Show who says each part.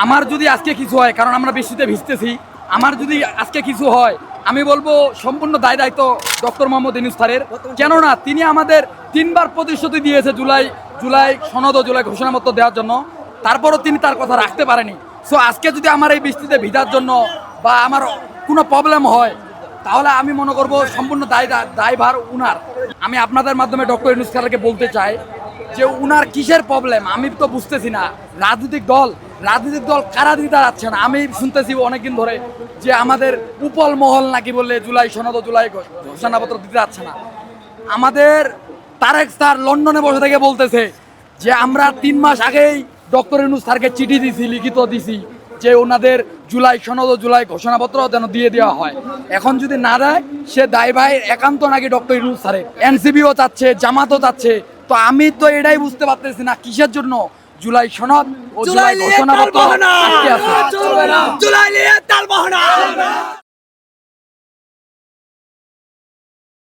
Speaker 1: আমার যদি আজকে কিছু হয়, কারণ আমরা বৃষ্টিতে ভিজতেছি, আমার যদি আজকে কিছু হয়, আমি বলবো সম্পূর্ণ দায়িত্ব ডক্টর মোহাম্মদ ইউনূস স্যারের। কেননা তিনি আমাদের 3বার প্রতিশ্রুতি দিয়েছে জুলাই সনদ ও জুলাই ঘোষণাপত্র দেওয়ার জন্য, তারপরও তিনি তার কথা রাখতে পারেনি। সো আজকে যদি আমার এই বৃষ্টিতে ভিজার জন্য বা আমার কোনো প্রবলেম হয়, তাহলে আমি মনে করব সম্পূর্ণ দায়ভার উনার। আমি আপনাদের মাধ্যমে ডক্টর ইউনূস স্যারকে বলতে চাই যে উনার কিসের প্রবলেম আমি তো বুঝতেছি না। রাজনৈতিক দল কারা দিতে যাচ্ছে না। আমি শুনতেছি অনেকদিন ধরে যে আমাদের উপল মহল নাকি বললে জুলাই সনদ ও জুলাই ঘোষণাপত্র দিতে যাচ্ছে না। আমাদের তারেক স্যার লন্ডনে বসে থেকে বলতেছে যে আমরা 3 মাস আগেই ডক্টর ইউনূস স্যারকে চিঠি দিছি, লিখিত দিছি যে ওনাদের জুলাই সনদ ও জুলাই ঘোষণাপত্র যেন দিয়ে দেওয়া হয়। এখন যদি না দেয়, সে দায়ভার একান্ত নাকি ডক্টর ইউনূস স্যারের। এনসিপিও চাচ্ছে, জামাতও চাচ্ছে। তো আমি তো এটাই বুঝতে পারতেছি না কিসের জন্য জুলাই সনদ ও জুলাই ঘোষণাপত্র আটকে আছে।